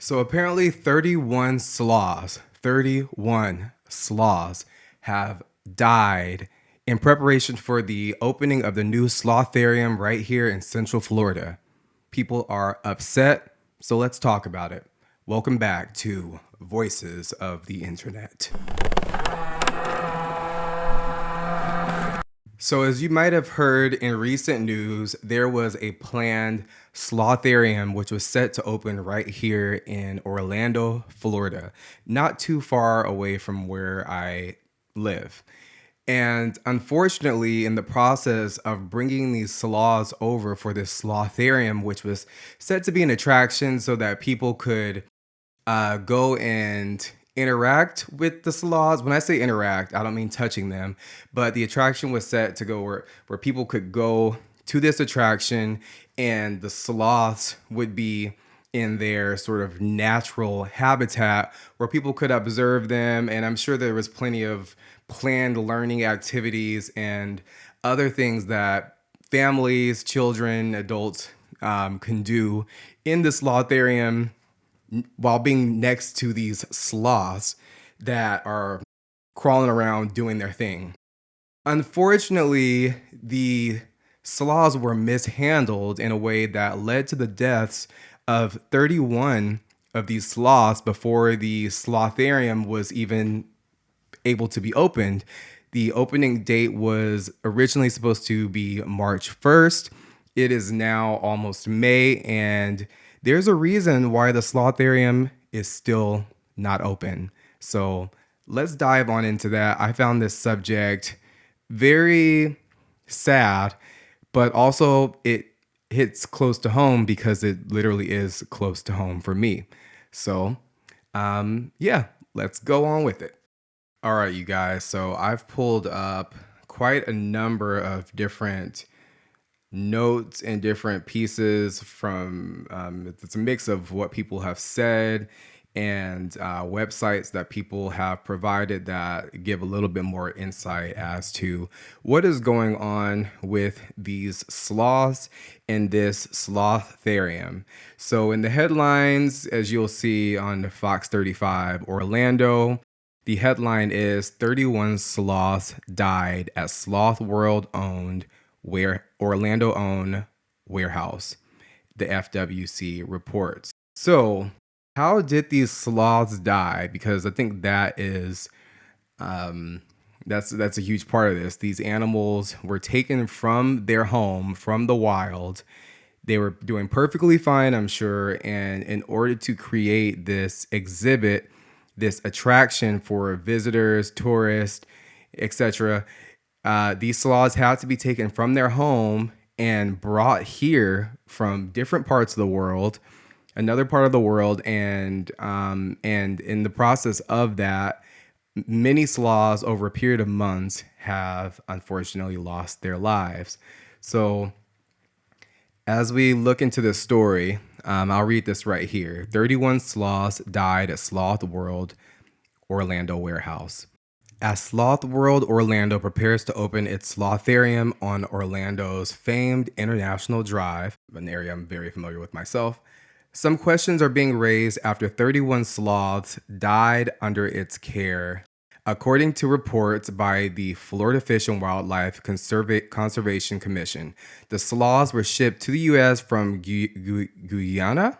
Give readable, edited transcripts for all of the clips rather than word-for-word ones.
So apparently 31 sloths have died in preparation for the opening of the new Slotharium right here in Central Florida. People are upset, so let's talk about it. Welcome back to Voices of the Internet. So, as you might have heard in recent news, there was a planned Slotharium which was set to open right here in Orlando, Florida, not too far away from where I live. And unfortunately, in the process of bringing these sloths over for this Slotharium, which was set to be an attraction so that people could go and interact with the sloths. When I say interact, I don't mean touching them, but the attraction was set to go where people could go to this attraction and the sloths would be in their sort of natural habitat where people could observe them. And I'm sure there was plenty of planned learning activities and other things that families, children, adults can do in the slotharium while being next to these sloths that are crawling around doing their thing. Unfortunately, the sloths were mishandled in a way that led to the deaths of 31 of these sloths before the slotharium was even able to be opened. The opening date was originally supposed to be March 1st. It is now almost May, and there's a reason why the Slotharium is still not open. So let's dive on into that. I found this subject very sad, but also it hits close to home because it literally is close to home for me. So, yeah, let's go on with it. All right, you guys. So I've pulled up quite a number of different notes and different pieces from it's a mix of what people have said and websites that people have provided that give a little bit more insight as to what is going on with these sloths in this slotharium. So in the headlines, as you'll see on Fox 35 Orlando, the headline is 31 sloths died at Sloth World owned where Orlando owned warehouse, the FWC reports. So, how did these sloths die? Because I think that is that's a huge part of this. These animals were taken from their home, from the wild. They were doing perfectly fine, I'm sure, and in order to create this exhibit, this attraction for visitors, tourists, etc., these sloths had to be taken from their home and brought here from different parts of the world, another part of the world, and in the process of that, many sloths over a period of months have unfortunately lost their lives. So as we look into this story, I'll read this right here. 31 sloths died at Sloth World Orlando warehouse. As Sloth World Orlando prepares to open its Slotharium on Orlando's famed International Drive, an area I'm very familiar with myself, some questions are being raised after 31 sloths died under its care. According to reports by the Florida Fish and Wildlife Conservation Commission, the sloths were shipped to the U.S. from Guyana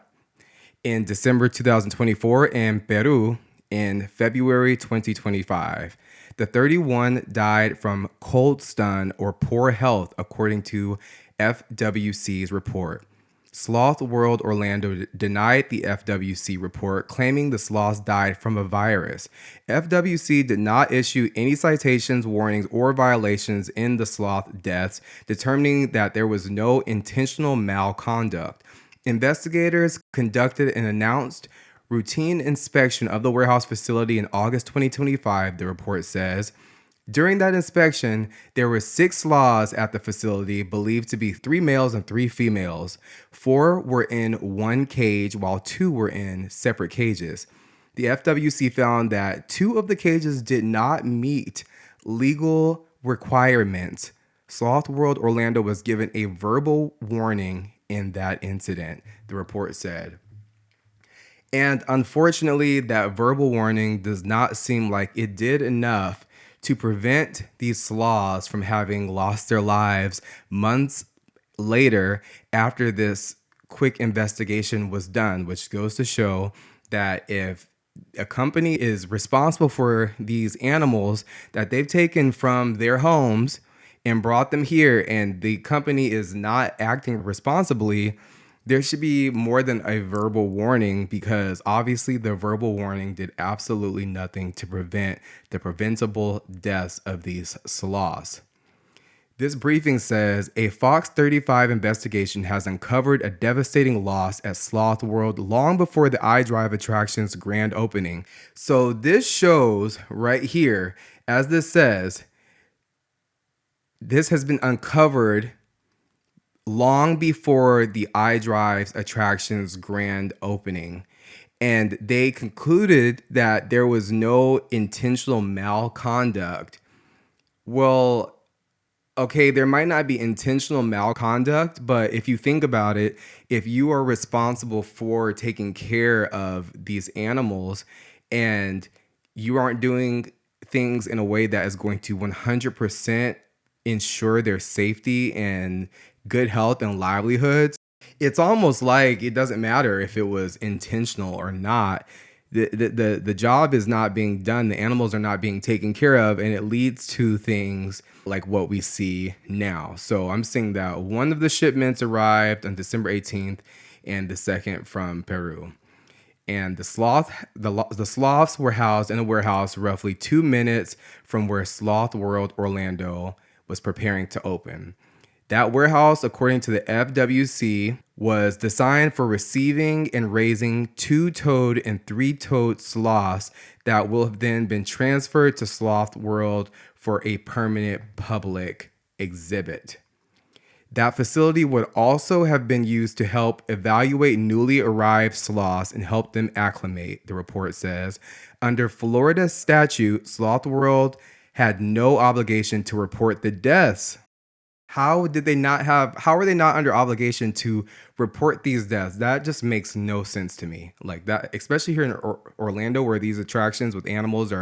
in December 2024 and Peru in February 2025. The 31 died from cold stun or poor health, according to FWC's report. Sloth World Orlando denied the FWC report, claiming the sloths died from a virus. FWC did not issue any citations, warnings, or violations in the sloth deaths, determining that there was no intentional malconduct. Investigators conducted an announced routine inspection of the warehouse facility in August 2025, the report says. During that inspection, there were 6 sloths at the facility, believed to be 3 males and 3 females. 4 were in one cage, while 2 were in separate cages. The FWC found that 2 of the cages did not meet legal requirements. Sloth World Orlando was given a verbal warning in that incident, the report said. And unfortunately, that verbal warning does not seem like it did enough to prevent these sloths from having lost their lives months later after this quick investigation was done, which goes to show that if a company is responsible for these animals that they've taken from their homes and brought them here, and the company is not acting responsibly, there should be more than a verbal warning, because obviously the verbal warning did absolutely nothing to prevent the preventable deaths of these sloths. This briefing says a Fox 35 investigation has uncovered a devastating loss at Sloth World long before the iDrive attraction's grand opening. So this shows right here, as this says, this has been uncovered long before the iDrive's attraction's grand opening. And they concluded that there was no intentional malconduct. Well, okay, there might not be intentional malconduct, but if you think about it, if you are responsible for taking care of these animals and you aren't doing things in a way that is going to 100% ensure their safety and good health and livelihoods, it's almost like it doesn't matter if it was intentional or not. The job is not being done. The animals are not being taken care of, and it leads to things like what we see now. So I'm seeing that one of the shipments arrived on December 18th and the second from Peru. And the sloths were housed in a warehouse roughly 2 minutes from where Sloth World Orlando was preparing to open. That warehouse, according to the FWC, was designed for receiving and raising 2-toed and 3-toed sloths that will have then been transferred to Sloth World for a permanent public exhibit. That facility would also have been used to help evaluate newly arrived sloths and help them acclimate, the report says. Under Florida statute, Sloth World had no obligation to report the deaths. How are they not under obligation to report these deaths? That just makes no sense to me. Like that, especially here in Orlando, where these attractions with animals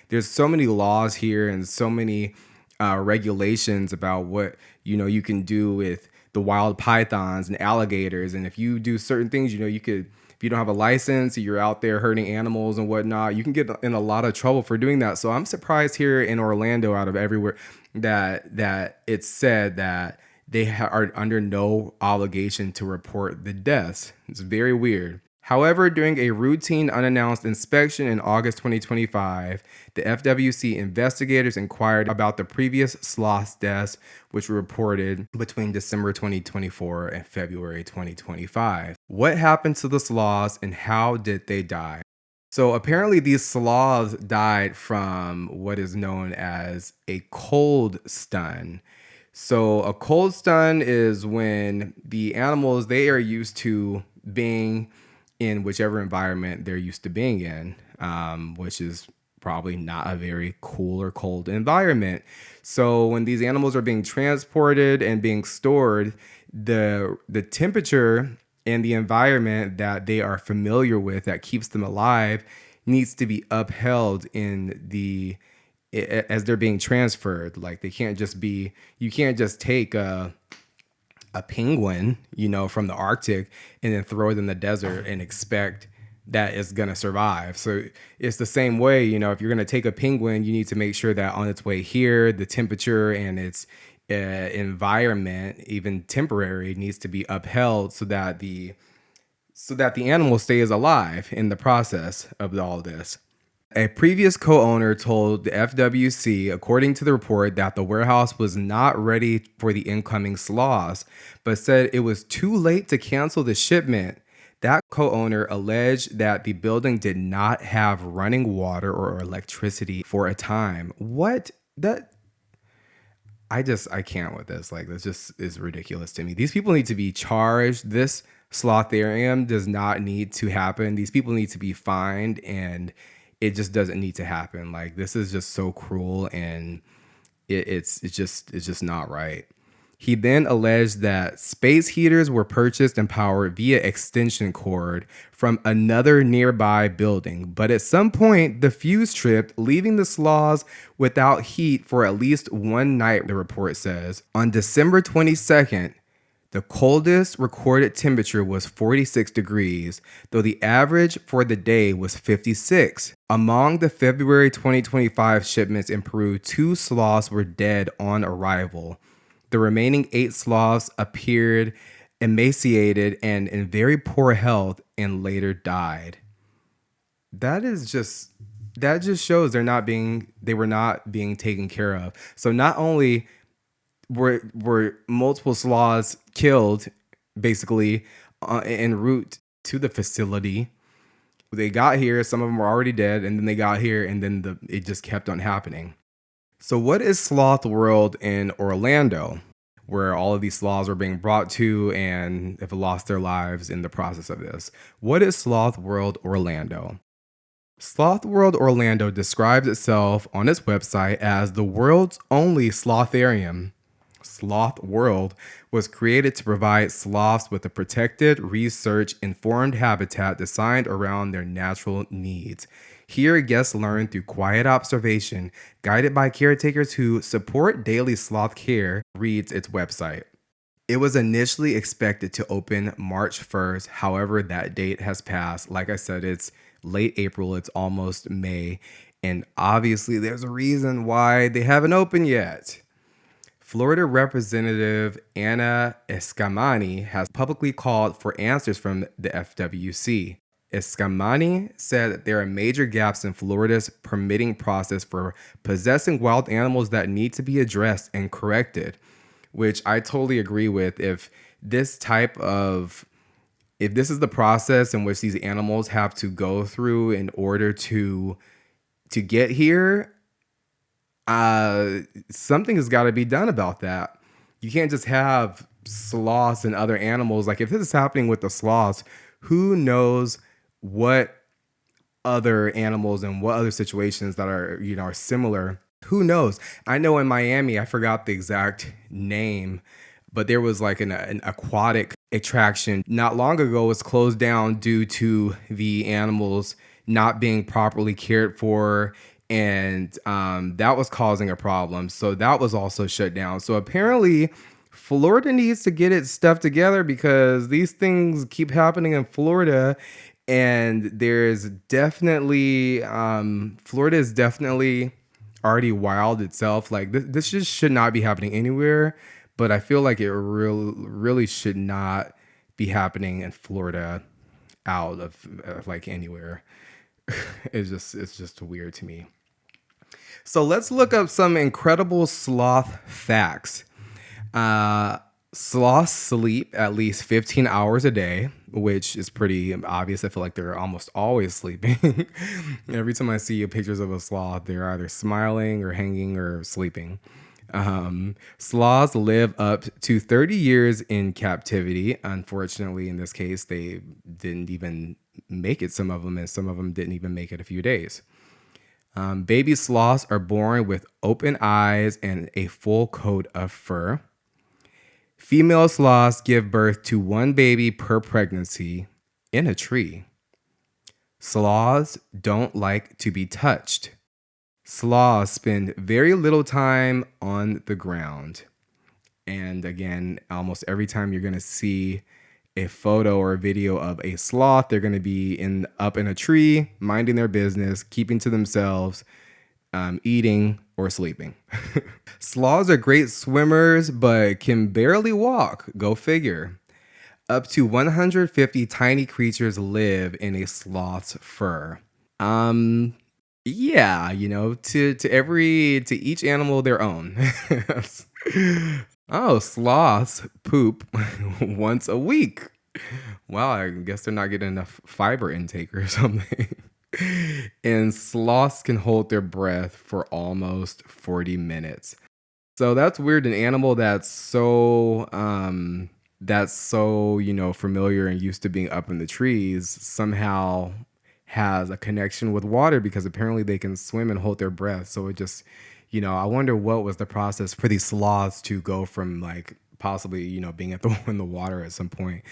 there's so many laws here and so many regulations about what, you can do with the wild pythons and alligators. And if you do certain things, you could, if you don't have a license, you're out there hurting animals and whatnot, you can get in a lot of trouble for doing that. So I'm surprised here in Orlando, out of everywhere, that it's said that they are under no obligation to report the deaths. It's very weird. However, during a routine unannounced inspection in August 2025, the FWC investigators inquired about the previous sloth deaths, which were reported between December 2024 and February 2025. What happened to the sloths and how did they die? So apparently these sloths died from what is known as a cold stun. So a cold stun is when the animals, they are used to being in whichever environment they're used to being in, which is probably not a very cool or cold environment. So when these animals are being transported and being stored, the temperature and the environment that they are familiar with that keeps them alive needs to be upheld as they're being transferred. Like you can't just take a penguin, from the Arctic and then throw it in the desert and expect that it's going to survive. So it's the same way, if you're going to take a penguin, you need to make sure that on its way here, the temperature and its environment, even temporary, needs to be upheld so that the animal stays alive in the process of all this. A previous co-owner told the FWC, according to the report, that the warehouse was not ready for the incoming sloths, but said it was too late to cancel the shipment. That co-owner alleged that the building did not have running water or electricity for a time. What? I can't with this. Like, this just is ridiculous to me. These people need to be charged. This Slotharium does not need to happen. These people need to be fined, and it just doesn't need to happen. Like, this is just so cruel, and it's just not right. He then alleged that space heaters were purchased and powered via extension cord from another nearby building. But at some point, the fuse tripped, leaving the sloths without heat for at least one night, the report says. On December 22nd, the coldest recorded temperature was 46 degrees, though the average for the day was 56. Among the February 2025 shipments in Peru, 2 sloths were dead on arrival. The remaining 8 sloths appeared emaciated and in very poor health and later died. That just shows they were not being taken care of. So not only were multiple sloths killed basically en route to the facility, they got here, some of them were already dead, and then they got here, and then it just kept on happening. So what is Sloth World in Orlando, where all of these sloths are being brought to and have lost their lives in the process of this? What is Sloth World Orlando? Sloth World Orlando describes itself on its website as the world's only slotharium. Sloth World was created to provide sloths with a protected, research-informed habitat designed around their natural needs. Here, guests learn through quiet observation, guided by caretakers who support daily sloth care, reads its website. It was initially expected to open March 1st. However, that date has passed. Like I said, it's late April, it's almost May, and obviously there's a reason why they haven't opened yet. Florida Representative Anna Escamani has publicly called for answers from the FWC. Escamani said that there are major gaps in Florida's permitting process for possessing wild animals that need to be addressed and corrected, which I totally agree with. If this is the process in which these animals have to go through in order to get here, something has got to be done about that. You can't just have sloths and other animals. Like, if this is happening with the sloths, who knows what other animals and what other situations that are similar. Who knows? I know in Miami, I forgot the exact name, but there was like an aquatic attraction not long ago was closed down due to the animals not being properly cared for, and that was causing a problem. So that was also shut down. So apparently Florida needs to get its stuff together, because these things keep happening in Florida, and there's definitely Florida is definitely already wild itself. Like this just should not be happening anywhere, but I feel like it really should not be happening in Florida out of like anywhere. It's just weird to me. So let's look up some incredible sloth facts. Sloths sleep at least 15 hours a day, which is pretty obvious. I feel like they're almost always sleeping. Every time I see pictures of a sloth, they're either smiling or hanging or sleeping. Sloths live up to 30 years in captivity. Unfortunately, in this case, they didn't even make it, some of them, and some of them didn't even make it a few days. Baby sloths are born with open eyes and a full coat of fur. Female sloths give birth to one baby per pregnancy in a tree. Sloths don't like to be touched. Sloths spend very little time on the ground. And again, almost every time you're going to see a photo or a video of a sloth, they're going to be up in a tree, minding their business, keeping to themselves, eating or sleeping. Sloths are great swimmers, but can barely walk. Go figure. Up to 150 tiny creatures live in a sloth's fur. Yeah, to each animal their own. Oh, sloths poop once a week. Wow, I guess they're not getting enough fiber intake or something. And sloths can hold their breath for almost 40 minutes. So that's weird. An animal that's so familiar and used to being up in the trees somehow has a connection with water, because apparently they can swim and hold their breath. So it just, I wonder what was the process for these sloths to go from like possibly, being at the in the water at some point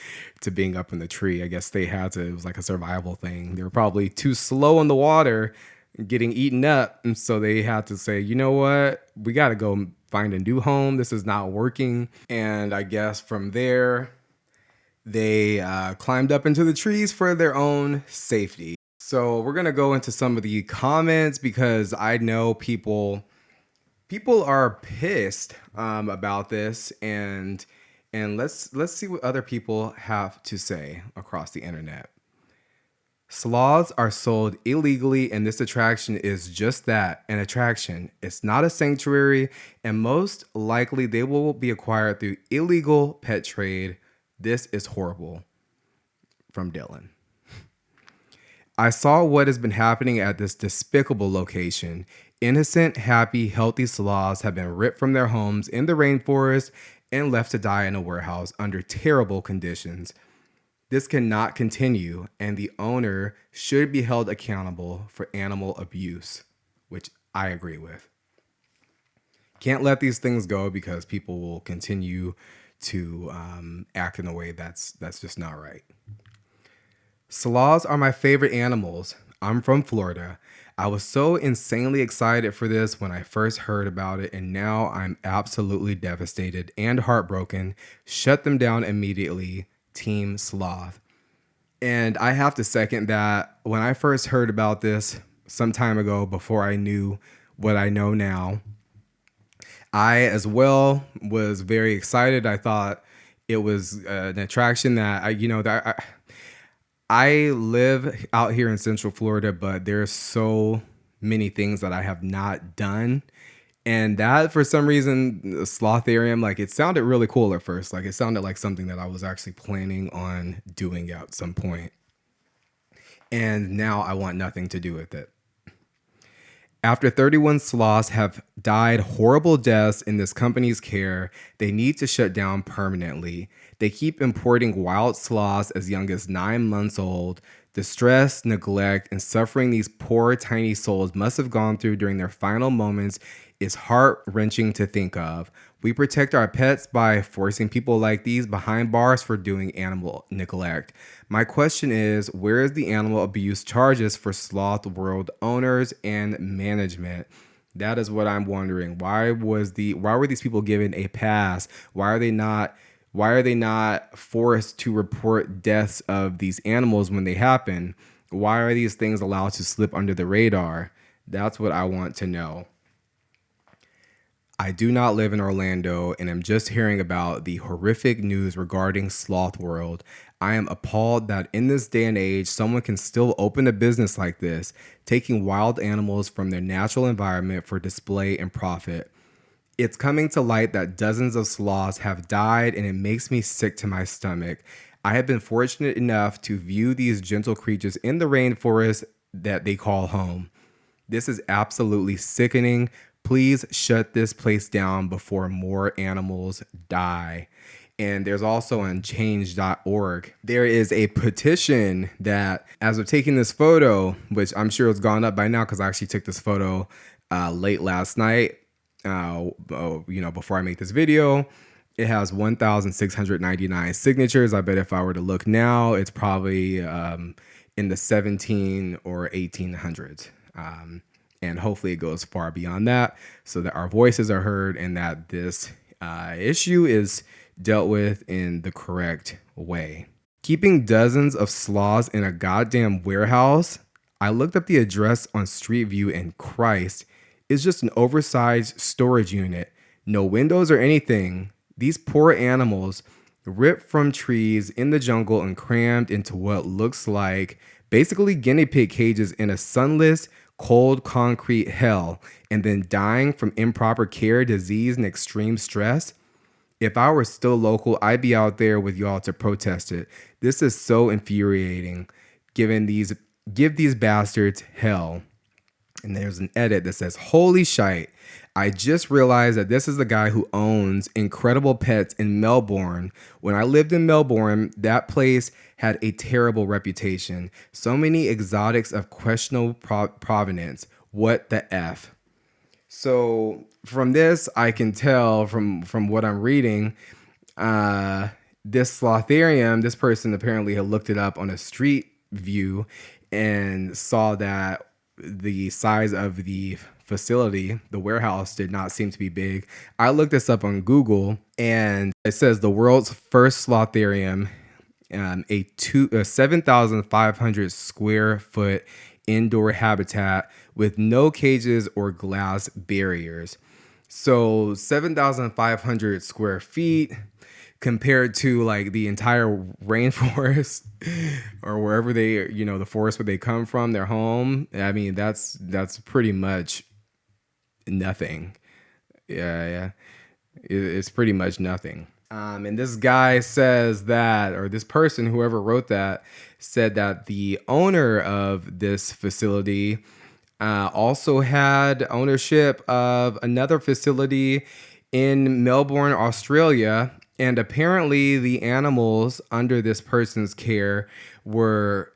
to being up in the tree. I guess they had to, it was like a survival thing. They were probably too slow in the water, getting eaten up. And so they had to say, you know what? We got to go find a new home. This is not working. And I guess from there, they climbed up into the trees for their own safety. So we're going to go into some of the comments because I know people are pissed about this, and let's see what other people have to say across the internet. Sloths are sold illegally, and this attraction is just that, an attraction. It's not a sanctuary, and most likely they will be acquired through illegal pet trade. This is horrible. From Dylan. I saw what has been happening at this despicable location. Innocent, happy, healthy sloths have been ripped from their homes in the rainforest and left to die in a warehouse under terrible conditions. This cannot continue, and the owner should be held accountable for animal abuse, which I agree with. Can't let these things go because people will continue to act in a way that's just not right. Sloths are my favorite animals. I'm from Florida. I was so insanely excited for this when I first heard about it, and now I'm absolutely devastated and heartbroken. Shut them down immediately. Team Sloth. And I have to second that. When I first heard about this some time ago, before I knew what I know now, I as well was very excited. I thought it was an attraction that I live out here in Central Florida, but there's so many things that I have not done. And that, for some reason, the Slotharium, like, it sounded really cool at first. Like, it sounded like something that I was actually planning on doing at some point. And now I want nothing to do with it. After 31 sloths have died horrible deaths in this company's care, they need to shut down permanently. They keep importing wild sloths as young as 9 months old. The stress, neglect, and suffering these poor tiny souls must have gone through during their final moments is heart-wrenching to think of. We protect our pets by forcing people like these behind bars for doing animal neglect. My question is, where is the animal abuse charges for Sloth World owners and management? That is what I'm wondering. Why were these people given a pass? Why are they not forced to report deaths of these animals when they happen? Why are these things allowed to slip under the radar? That's what I want to know. I do not live in Orlando, and I'm just hearing about the horrific news regarding Sloth World. I am appalled that in this day and age, someone can still open a business like this, taking wild animals from their natural environment for display and profit. It's coming to light that dozens of sloths have died, and it makes me sick to my stomach. I have been fortunate enough to view these gentle creatures in the rainforest that they call home. This is absolutely sickening. Please shut this place down before more animals die. And there's also on change.org, there is a petition that, as of taking this photo, which I'm sure it's gone up by now because I actually took this photo late last night, before I make this video. It has 1,699 signatures. I bet if I were to look now, it's probably in the 17 or 1800s. And hopefully it goes far beyond that so that our voices are heard and that this issue is dealt with in the correct way. Keeping dozens of sloths in a goddamn warehouse. I looked up the address on Street View, and Christ, it's just an oversized storage unit. No windows or anything. These poor animals ripped from trees in the jungle and crammed into what looks like basically guinea pig cages in a sunless, cold concrete hell, and then dying from improper care, disease, and extreme stress. If I were still local, I'd be out there with y'all to protest it. This is so infuriating. Give these bastards hell. And there's an edit that says, holy shite. I just realized that this is the guy who owns Incredible Pets in Melbourne. When I lived in Melbourne, that place had a terrible reputation. So many exotics of questionable provenance. What the F? So from this, I can tell from what I'm reading Uh, this Slotharium, this person apparently had looked it up on a street view and saw that the size of the facility, the warehouse, did not seem to be big. I looked this up on Google, and it says the world's first Slotharium, a 7,500 square foot indoor habitat with no cages or glass barriers. So 7,500 square feet compared to like the entire rainforest or wherever they, the forest where they come from, their home. I mean, that's pretty much nothing. Yeah. It's pretty much nothing. And this guy says that, or this person, whoever wrote that, said that the owner of this facility also had ownership of another facility in Melbourne, Australia. And apparently the animals under this person's care were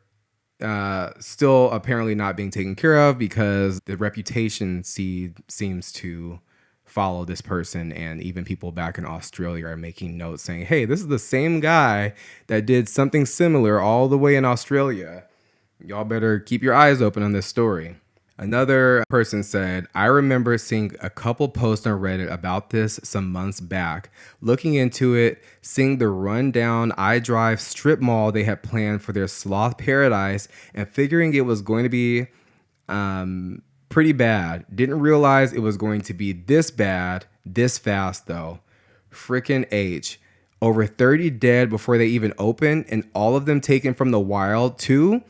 still apparently not being taken care of because the reputation seems to follow this person, and even people back in Australia are making notes saying, hey, this is the same guy that did something similar all the way in Australia. Y'all better keep your eyes open on this story. Another person said, I remember seeing a couple posts on Reddit about this some months back, looking into it, seeing the rundown iDrive strip mall they had planned for their sloth paradise, and figuring it was going to be pretty bad. Didn't realize it was going to be this bad, this fast though. Frickin' H. Over 30 dead before they even opened, and all of them taken from the wild too.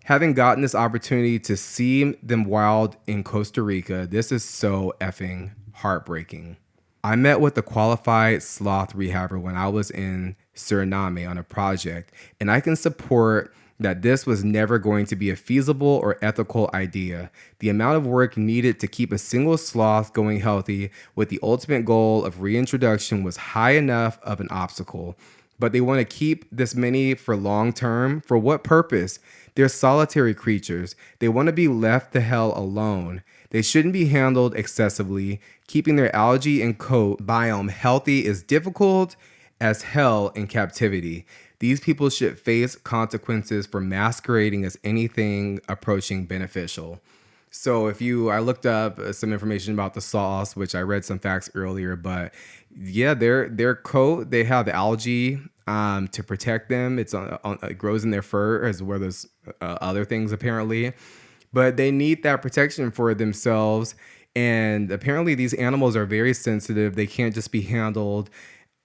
Having gotten this opportunity to see them wild in Costa Rica, this is so effing heartbreaking. I met with a qualified sloth rehabber when I was in Suriname on a project, and I can support that this was never going to be a feasible or ethical idea. The amount of work needed to keep a single sloth going healthy with the ultimate goal of reintroduction was high enough of an obstacle. But they want to keep this many for long term. For what purpose? They're solitary creatures. They want to be left the hell alone. They shouldn't be handled excessively. Keeping their algae and coat biome healthy is difficult as hell in captivity. These people should face consequences for masquerading as anything approaching beneficial. So I looked up some information about the sloths, which I read some facts earlier, but yeah, their coat, they have algae to protect them. It grows in their fur as well as other things apparently, but they need that protection for themselves. And apparently these animals are very sensitive. They can't just be handled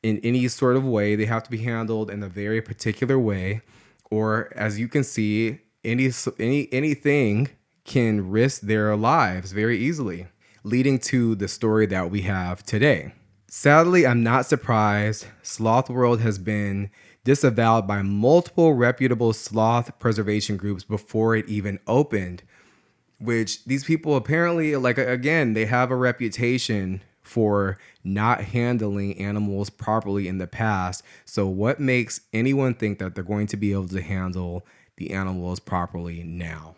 in any sort of way. They have to be handled in a very particular way, or as you can see, anything can risk their lives very easily, leading to the story that we have today. Sadly, I'm not surprised. Sloth World has been disavowed by multiple reputable sloth preservation groups before it even opened, which these people apparently, like, again, they have a reputation for not handling animals properly in the past. So what makes anyone think that they're going to be able to handle the animals properly now?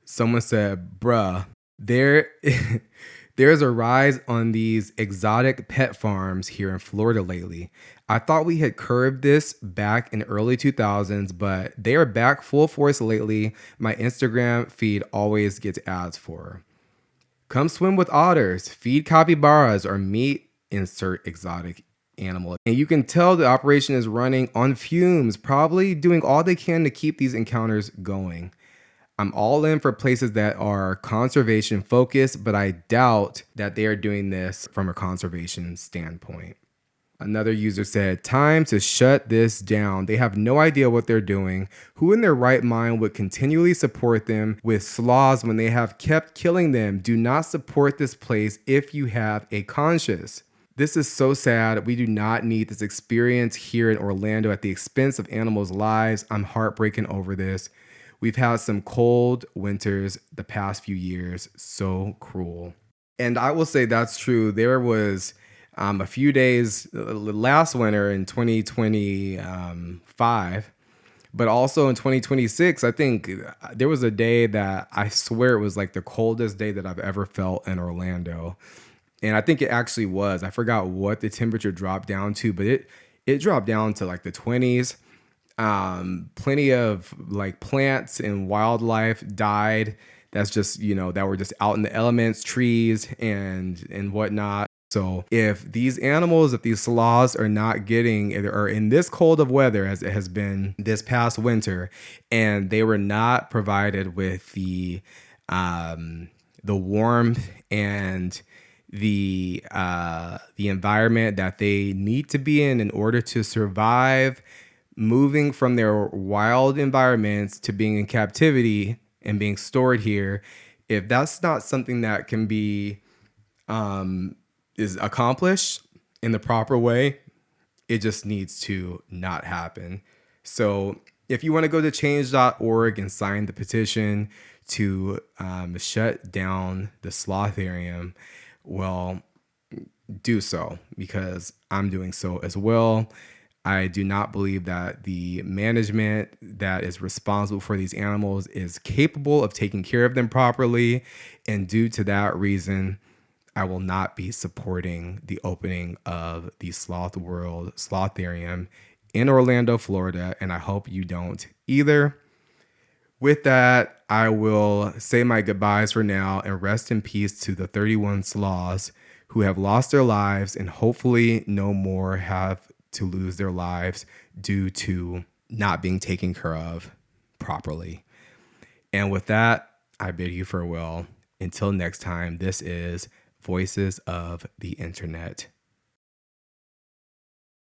Someone said, bruh, there's a rise on these exotic pet farms here in Florida lately. I thought we had curbed this back in early 2000s, but they are back full force lately. My Instagram feed always gets ads for her. Come swim with otters, feed capybaras, or meet insert exotic animal. And you can tell the operation is running on fumes, probably doing all they can to keep these encounters going. I'm all in for places that are conservation focused, but I doubt that they are doing this from a conservation standpoint. Another user said, time to shut this down. They have no idea what they're doing. Who in their right mind would continually support them with sloths when they have kept killing them? Do not support this place if you have a conscience. This is so sad. We do not need this experience here in Orlando at the expense of animals' lives. I'm heartbroken over this. We've had some cold winters the past few years. So cruel. And I will say that's true. There was a few days last winter in 2025, but also in 2026, I think there was a day that I swear it was like the coldest day that I've ever felt in Orlando. And I think it actually was. I forgot what the temperature dropped down to, but it dropped down to like the 20s. Plenty of like plants and wildlife died. That's just, that were just out in the elements, trees and whatnot. So if these animals, if these sloths are not getting, or in this cold of weather as it has been this past winter, and they were not provided with the warmth and the environment that they need to be in order to survive, moving from their wild environments to being in captivity and being stored here, if that's not something that can be is accomplished in the proper way, it just needs to not happen. So if you want to go to change.org and sign the petition to shut down the Slotharium, well, do so, because I'm doing so as well. I do not believe that the management that is responsible for these animals is capable of taking care of them properly. And due to that reason, I will not be supporting the opening of the Sloth World Slotharium in Orlando, Florida, and I hope you don't either. With that, I will say my goodbyes for now and rest in peace to the 31 sloths who have lost their lives, and hopefully no more have to lose their lives due to not being taken care of properly. And with that, I bid you farewell. Until next time, this is Voices of the Internet.